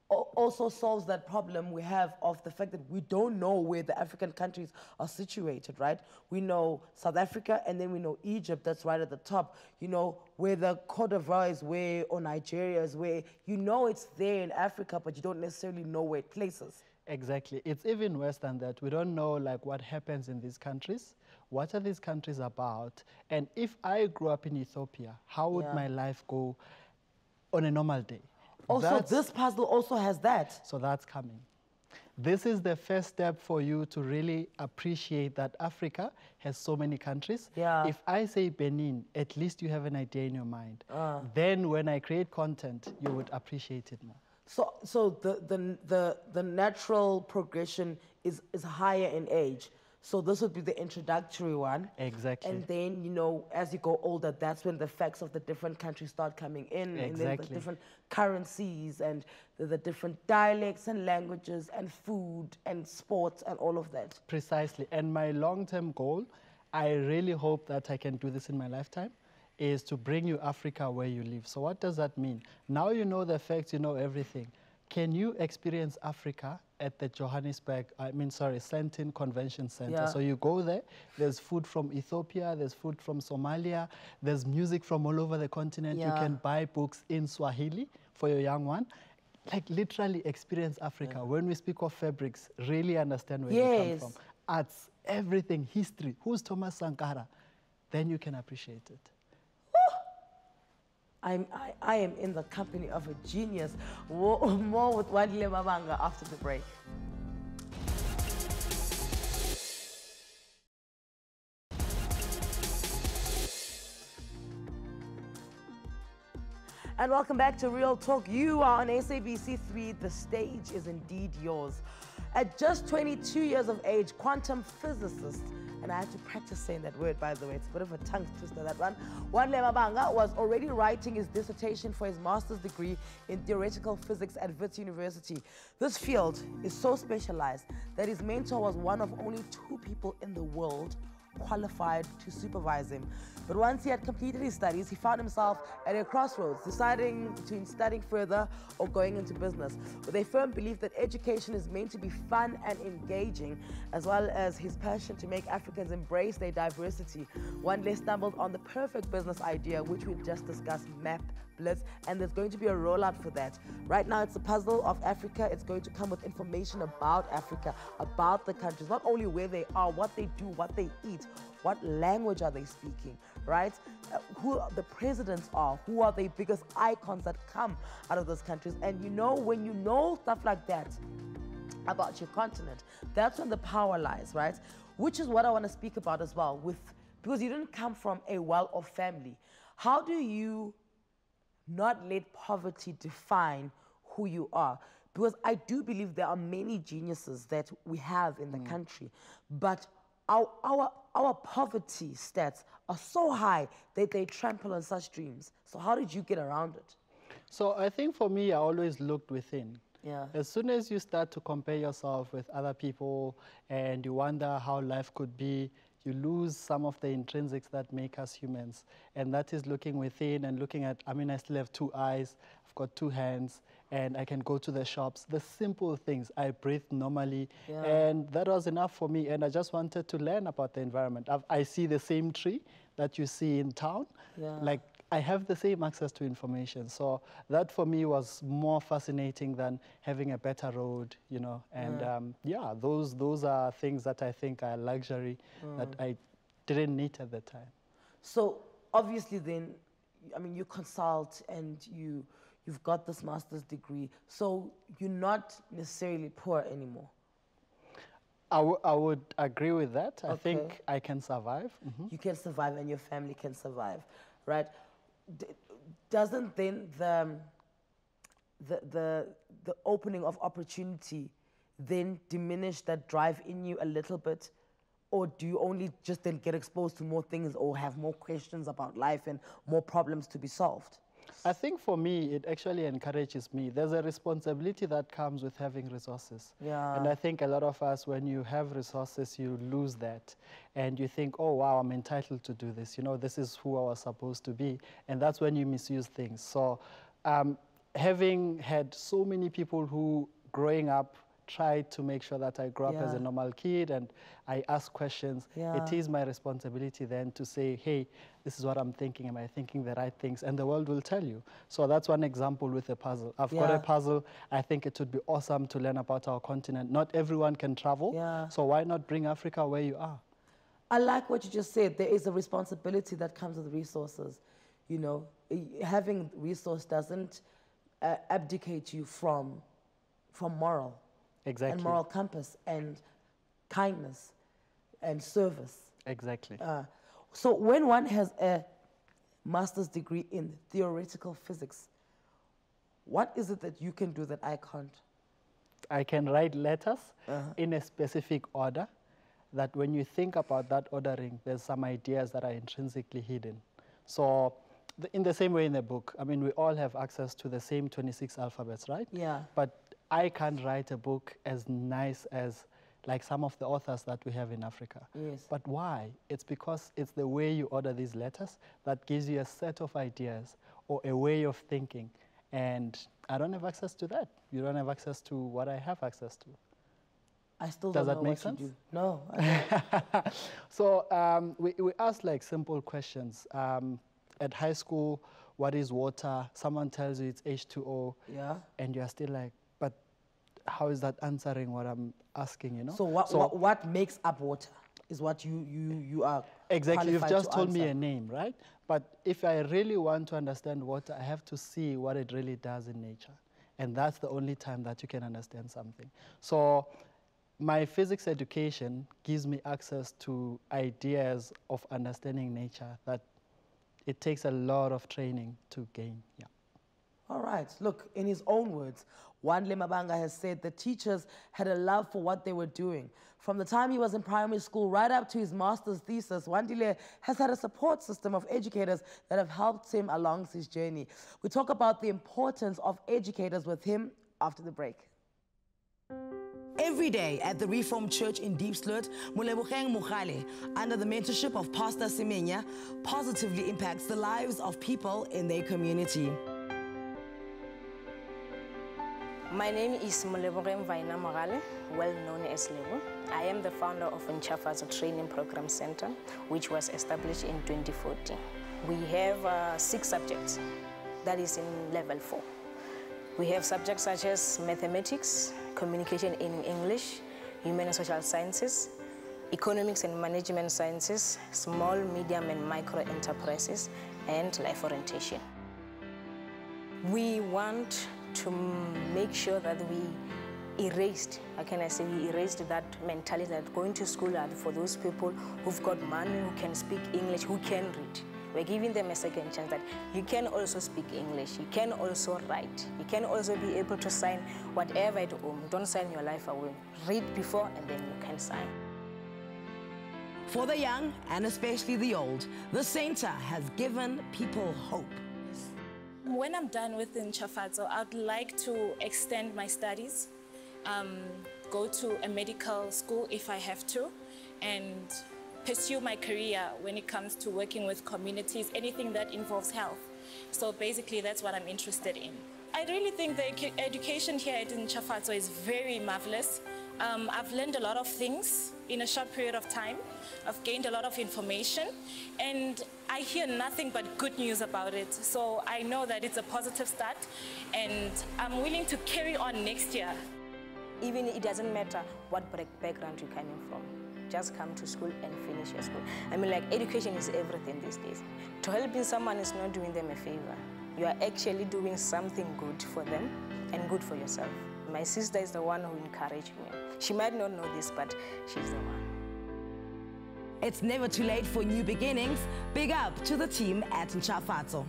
[SPEAKER 1] also solves that problem we have of the fact that we don't know where the African countries are situated, right? We know South Africa and then we know Egypt, that's right at the top. You know, where the Cote d'Ivoire is where, or Nigeria is where, you know it's there in Africa, but you don't necessarily know where it places.
[SPEAKER 7] Exactly. It's even worse than that. We don't know like what happens in these countries. What are these countries about? And if I grew up in Ethiopia, how would my life go on a normal day?
[SPEAKER 1] Also, this puzzle also has that.
[SPEAKER 7] So that's coming. This is the first step for you to really appreciate that Africa has so many countries.
[SPEAKER 1] Yeah.
[SPEAKER 7] If I say Benin, at least you have an idea in your mind. Then when I create content, you would appreciate it more.
[SPEAKER 1] So the natural progression is higher in age. So this would be the introductory one.
[SPEAKER 7] Exactly.
[SPEAKER 1] And then, you know, as you go older, that's when the facts of the different countries start coming in.
[SPEAKER 7] Exactly.
[SPEAKER 1] And then the different currencies and the different dialects and languages and food and sports and all of that.
[SPEAKER 7] Precisely. And my long-term goal, I really hope that I can do this in my lifetime, is to bring you Africa where you live. So what does that mean? Now you know the facts, you know everything. Can you experience Africa at the Sandton Convention Center?
[SPEAKER 1] Yeah.
[SPEAKER 7] So you go there, there's food from Ethiopia, there's food from Somalia, there's music from all over the continent. You can buy books in Swahili for your young one. Like literally experience Africa. When we speak of fabrics, really understand where they come from. Arts, everything, history, who's Thomas Sankara? Then you can appreciate it.
[SPEAKER 1] I am in the company of a genius. More with Anele Mdoda after the break. And welcome back to Real Talk. You are on SABC 3. The stage is indeed yours. At just 22 years of age, quantum physicist, and I had to practice saying that word, by the way. It's a bit of a tongue twister, that one. Anele Mdoda was already writing his dissertation for his master's degree in theoretical physics at Wits University. This field is so specialized that his mentor was one of only 2 people in the world qualified to supervise him. But once he had completed his studies, he found himself at a crossroads, deciding between studying further or going into business, with a firm belief that education is meant to be fun and engaging, as well as his passion to make Africans embrace their diversity. Anele stumbled on the perfect business idea, which we just discussed, Map Blitz, and there's going to be a rollout for that. Right now, it's a puzzle of Africa. It's going to come with information about Africa, about the countries, not only where they are, what they do, what they eat, state? What language are they speaking, right? Who the presidents are, who are the biggest icons that come out of those countries. And you know, when you know stuff like that about your continent, that's when the power lies, right? Which is what I want to speak about as well, because you didn't come from a well-off family. How do you not let poverty define who you are? Because I do believe there are many geniuses that we have in the country, but our poverty stats are so high that they trample on such dreams. So how did you get around it?
[SPEAKER 7] So I think for me, I always looked within.
[SPEAKER 1] Yeah.
[SPEAKER 7] As soon as you start to compare yourself with other people and you wonder how life could be, you lose some of the intrinsics that make us humans. And that is looking within and looking at, I mean, I still have 2 eyes, I've got 2 hands, and I can go to the shops. The simple things, I breathe normally. Yeah. And that was enough for me. And I just wanted to learn about the environment. I see the same tree that you see in town. Yeah. Like, I have the same access to information. So that for me was more fascinating than having a better road, you know. And yeah, those are things that I think are luxury that I didn't need at the time.
[SPEAKER 1] So obviously then, I mean, you consult and you've got this master's degree. So you're not necessarily poor anymore.
[SPEAKER 7] I would agree with that. Okay. I think I can survive.
[SPEAKER 1] You can survive and your family can survive, right? Doesn't then the opening of opportunity then diminish that drive in you a little bit? Or do you only just then get exposed to more things or have more questions about life and more problems to be solved?
[SPEAKER 7] I think for me, it actually encourages me. There's a responsibility that comes with having resources. Yeah. And I think a lot of us, when you have resources, you lose that. And you think, oh, wow, I'm entitled to do this. You know, this is who I was supposed to be. And that's when you misuse things. So having had so many people who, growing up, tried to make sure that I grew up as a normal kid and I ask questions. It is my responsibility then to say, hey, this is what I'm thinking. Am I thinking the right things? And the world will tell you. So that's one example with a puzzle. I've got a puzzle. I think it would be awesome to learn about our continent. Not everyone can travel. So why not bring Africa where you are?
[SPEAKER 1] I like what you just said. There is a responsibility that comes with resources. You know, having resource doesn't abdicate you from moral.
[SPEAKER 7] Exactly.
[SPEAKER 1] And moral compass and kindness and service.
[SPEAKER 7] Exactly.
[SPEAKER 1] So when one has a master's degree in theoretical physics, what is it that you can do that I can't?
[SPEAKER 7] I can write letters in a specific order that when you think about that ordering, there's some ideas that are intrinsically hidden. So in the same way in the book, I mean, we all have access to the same 26 alphabets, right? Yeah. But I can't write a book as nice as like some of the authors that we have in Africa. Yes. But why? It's because it's the way you order these letters that gives you a set of ideas or a way of thinking. And I don't have access to that. You don't have access to what I have access to.
[SPEAKER 1] I still don't know what you do. No, I don't.
[SPEAKER 7] So we ask like simple questions. At high school, what is water? Someone tells you it's H2O. Yeah. And you're still like, but how is that answering what I'm asking, you know?
[SPEAKER 1] So what makes up water is what you are
[SPEAKER 7] exactly. You've just told me a name, right? But if I really want to understand water, I have to see what it really does in nature. And that's the only time that you can understand something. So my physics education gives me access to ideas of understanding nature that it takes a lot of training to gain. Yeah.
[SPEAKER 1] All right. Look, in his own words, Wandile Mabanga has said the teachers had a love for what they were doing. From the time he was in primary school right up to his master's thesis, Wandile has had a support system of educators that have helped him along his journey. We talk about the importance of educators with him after the break. Every day at the Reformed Church in Diepsloot, Molebogang Mogale, under the mentorship of Pastor Semenya, positively impacts the lives of people in their community.
[SPEAKER 8] My name is Molebogang Vaina Mogale, well known as Lebo. I am the founder of Nchafazo Training Program Center, which was established in 2014. We have 6 subjects, that is in level 4. We have subjects such as mathematics, communication in English, human and social sciences, Economics and Management Sciences, Small, Medium and Micro Enterprises, and Life Orientation. We want to make sure that we erased, how can I say, we erased that mentality that going to school are for those people who've got money, who can speak English, who can read. We're giving them a second chance that you can also speak English, you can also write, you can also be able to sign whatever at home. Don't sign your life away. Read before and then you can sign.
[SPEAKER 1] For the young and especially the old, the center has given people hope.
[SPEAKER 9] When I'm done with Ntjhafatso, I'd like to extend my studies, go to a medical school if I have to, and pursue my career when it comes to working with communities, anything that involves health. So basically, that's what I'm interested in. I really think the education here at Ntjhafatso is very marvelous. I've learned a lot of things in a short period of time. I've gained a lot of information, and I hear nothing but good news about it. So I know that it's a positive start, and I'm willing to carry on next year.
[SPEAKER 8] Even it doesn't matter what background you're coming from. Just come to school and finish your school. I mean, like, education is everything these days. To helping someone is not doing them a favor. You are actually doing something good for them and good for yourself. My sister is the one who encouraged me. She might not know this, but she's the one.
[SPEAKER 1] It's never too late for new beginnings. Big up to the team at Ntjhafatso.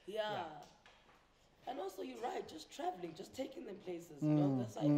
[SPEAKER 1] Yeah. And also, you're right, just traveling, just taking them places. You know, that's like.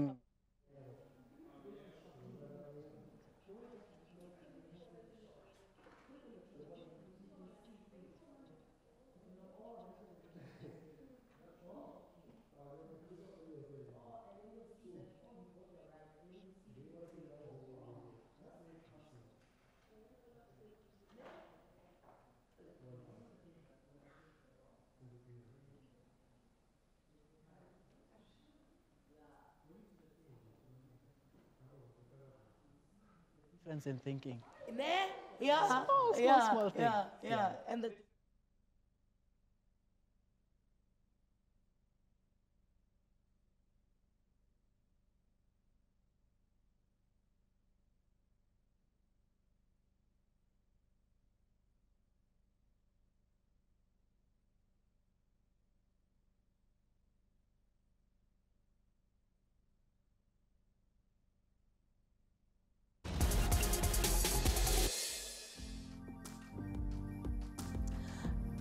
[SPEAKER 7] Difference in thinking.
[SPEAKER 1] Yeah.
[SPEAKER 7] Small thing.
[SPEAKER 1] Yeah. And the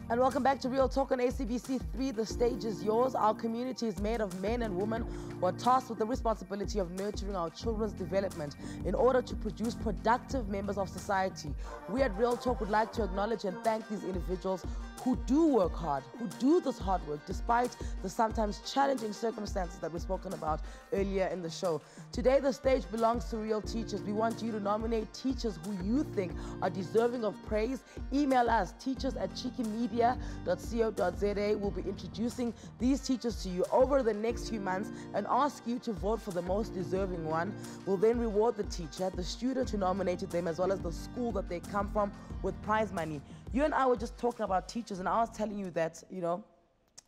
[SPEAKER 1] And welcome back to Real Talk on SABC 3. The stage is yours. Our community is made of men and women who are tasked with the responsibility of nurturing our children's development in order to produce productive members of society. We at Real Talk would like to acknowledge and thank these individuals who do work hard, who do this hard work despite the sometimes challenging circumstances that we've spoken about earlier in the show. Today, the stage belongs to Real Teachers. We want you to nominate teachers who you think are deserving of praise. Email us, teachers@cheekymedia.co.za. We'll be introducing these teachers to you over the next few months and ask you to vote for the most deserving one. We'll then reward the teacher, the student who nominated them, as well as the school that they come from with prize money. You and I were just talking about teachers, and I was telling you that, you know,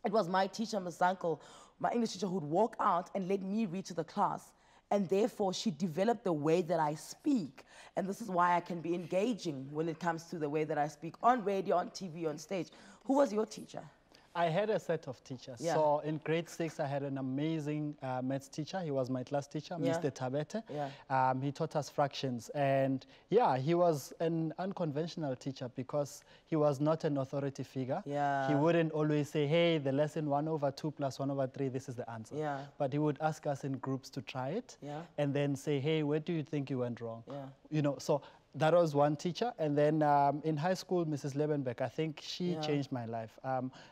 [SPEAKER 1] it was my teacher, Ms. Uncle, my English teacher, who'd walk out and let me read to the class. And therefore, she developed the way that I speak. And this is why I can be engaging when it comes to the way that I speak on radio, on TV, on stage. Who was your teacher?
[SPEAKER 7] I had a set of teachers.
[SPEAKER 1] Yeah.
[SPEAKER 7] So in grade 6, I had an amazing maths teacher. He was my class teacher, Mr. Tabete.
[SPEAKER 1] Yeah.
[SPEAKER 7] He taught us fractions. And yeah, he was an unconventional teacher because he was not an authority figure.
[SPEAKER 1] Yeah.
[SPEAKER 7] He wouldn't always say, hey, the lesson 1/2 plus 1/3, this is the answer.
[SPEAKER 1] Yeah.
[SPEAKER 7] But he would ask us in groups to try it.
[SPEAKER 1] Yeah.
[SPEAKER 7] And then say, hey, where do you think you went wrong?
[SPEAKER 1] Yeah.
[SPEAKER 7] You know, so that was one teacher. And then in high school, Mrs. Lebenbeck, I think she changed my life.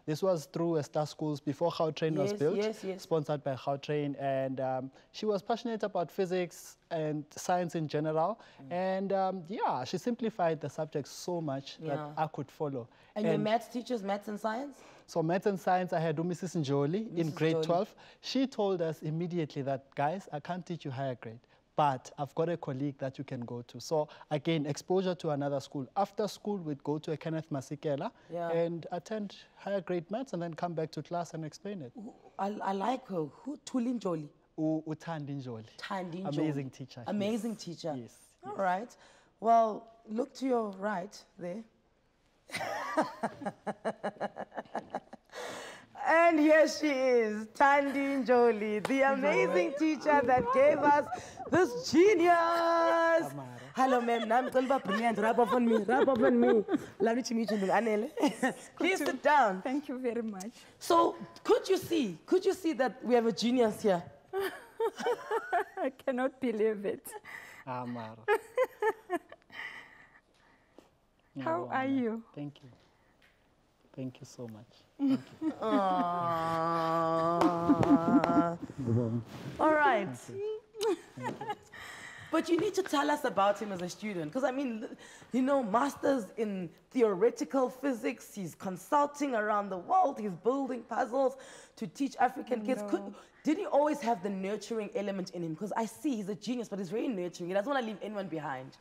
[SPEAKER 7] This was through Star Schools before Gautrain was built, sponsored by Gautrain. And she was passionate about physics and science in general. And yeah, she simplified the subject so much that I could follow.
[SPEAKER 1] And your maths teachers, maths and science?
[SPEAKER 7] So maths and science, I had Mrs. Njoli in grade 12. She told us immediately that, guys, I can't teach you higher grade, but I've got a colleague that you can go to. So again, exposure to another school. After school, we'd go to a Kenneth Masikela and attend higher grade maths and then come back to class and explain it.
[SPEAKER 1] I like her. Who? Tulin Njoli?
[SPEAKER 7] Tandi Njoli. Amazing teacher.
[SPEAKER 1] Amazing teacher.
[SPEAKER 7] Yes.
[SPEAKER 1] All right. Well, look to your right there. And here she is, Tandi Njoli, the amazing teacher that gave us this genius. Hello, ma'am. I'm brilliant. Rub off on me. Rub off on me. Lovely to meet you, Anele. Please sit down.
[SPEAKER 10] Thank you very much.
[SPEAKER 1] So, could you see that we have a genius here?
[SPEAKER 10] I cannot believe it.
[SPEAKER 7] Amara.
[SPEAKER 10] How are you?
[SPEAKER 7] Thank you. Thank you so much. Thank you.
[SPEAKER 1] All right. But you need to tell us about him as a student. Because, I mean, you know, masters in theoretical physics. He's consulting around the world. He's building puzzles to teach African kids. Did he always have the nurturing element in him? Because I see he's a genius, but he's very nurturing. He doesn't want to leave anyone behind.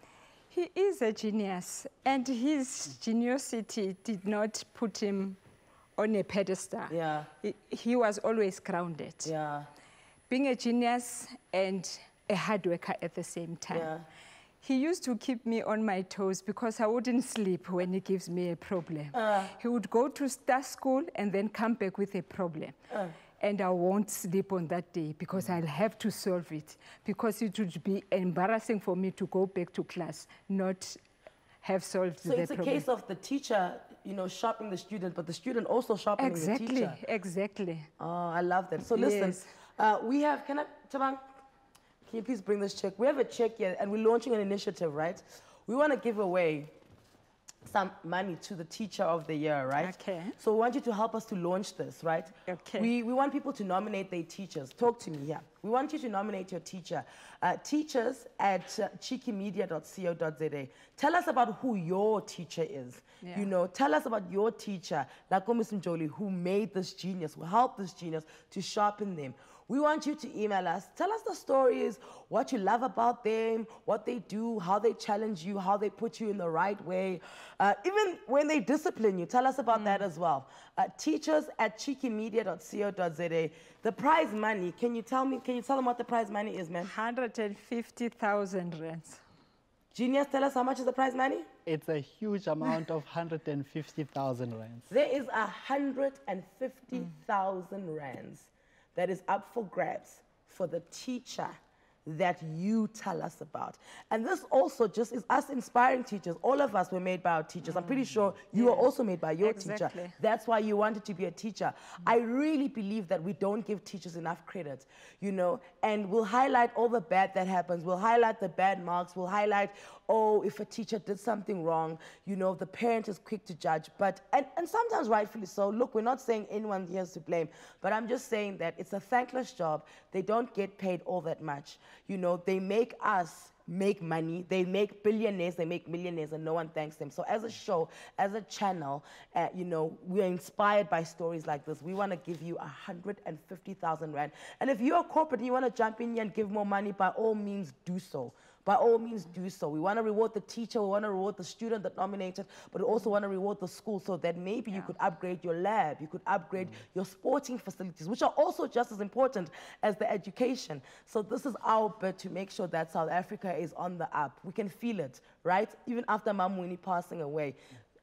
[SPEAKER 10] He is a genius, and his geniusity did not put him on a pedestal.
[SPEAKER 1] Yeah.
[SPEAKER 10] He was always grounded.
[SPEAKER 1] Yeah.
[SPEAKER 10] Being a genius and a hard worker at the same time.
[SPEAKER 1] Yeah.
[SPEAKER 10] He used to keep me on my toes because I wouldn't sleep when he gives me a problem. He would go to Star School and then come back with a problem. And I won't sleep on that day because I'll have to solve it, because it would be embarrassing for me to go back to class, not have solved the problem. So
[SPEAKER 1] it's a case of the teacher, you know, sharpening the student, but the student also sharpening the teacher.
[SPEAKER 10] Exactly.
[SPEAKER 1] Oh, I love that. So listen, we have, Tabang, can you please bring this check? We have a check here, and we're launching an initiative, right? We want to give away some money to the teacher of the year, right?
[SPEAKER 10] Okay.
[SPEAKER 1] So we want you to help us to launch this, right?
[SPEAKER 10] Okay.
[SPEAKER 1] We want people to nominate their teachers. Talk to me here. We want you to nominate your teacher. Teachers at cheekymedia.co.za. Tell us about who your teacher is.
[SPEAKER 10] Yeah.
[SPEAKER 1] You know, tell us about your teacher, like Miss Njoli, who made this genius, who helped this genius to sharpen them. We want you to email us. Tell us the stories, what you love about them, what they do, how they challenge you, how they put you in the right way. Even when they discipline you, tell us about that as well. Teachers at cheekymedia.co.za. The prize money, can you tell them what the prize money is, man?
[SPEAKER 10] 150,000 rands.
[SPEAKER 1] Genius, tell us how much is the prize money?
[SPEAKER 7] It's a huge amount of 150,000 rands.
[SPEAKER 1] There is 150,000 rands that is up for grabs for the teacher that you tell us about. And this also just is us inspiring teachers. All of us were made by our teachers. I'm pretty sure you were also made by your teacher. That's why you wanted to be a teacher. I really believe that we don't give teachers enough credit, you know, and we'll highlight all the bad that happens. We'll highlight the bad marks. We'll highlight, oh, if a teacher did something wrong, you know, the parent is quick to judge. But, and sometimes rightfully so. Look, we're not saying anyone here is to blame, but I'm just saying that it's a thankless job. They don't get paid all that much. You know, they make us make money, they make billionaires, they make millionaires, and no one thanks them. So as a show, as a channel, you know, we're inspired by stories like this. We want to give you 150,000 rand. And if you're a corporate and you want to jump in here and give more money, by all means do so. By all means do so. We want to reward the teacher, we want to reward the student that nominated, but we also want to reward the school so that maybe you could upgrade your lab, you could upgrade your sporting facilities, which are also just as important as the education. So this is our bit to make sure that South Africa is on the up. We can feel it, right? Even after Mam Winnie passing away,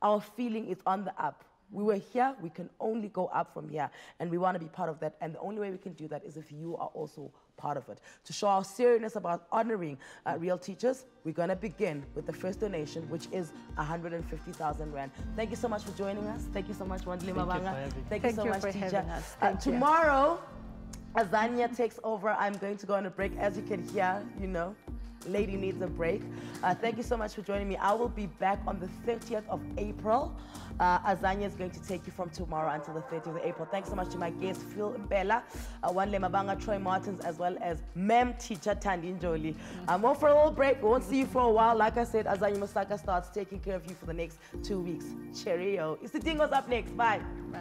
[SPEAKER 1] our feeling is on the up. We were here, we can only go up from here, and we want to be part of that. And the only way we can do that is if you are also part of it. To show our seriousness about honoring real teachers, we're going to begin with the first donation, which is 150,000 Rand. Thank you so much for joining us. Thank you so much, Wandile Mabanga. Thank you so much, teacher. Tomorrow, Azania takes over. I'm going to go on a break. As you can hear, you know, lady needs a break. Thank you so much for joining me. I will be back on the 30th of April. Azania is going to take you from tomorrow until the 30th of April. Thanks so much to my guests, Phil Mbela, Wandile Mabanga, Troy Martins, as well as Mem Teacher Tandi Njoli. I'm off for a little break. We won't see you for a while. Like I said, Azania Masaka starts taking care of you for the next 2 weeks. Cheerio. It's the Dingo's up next. Bye. Bye.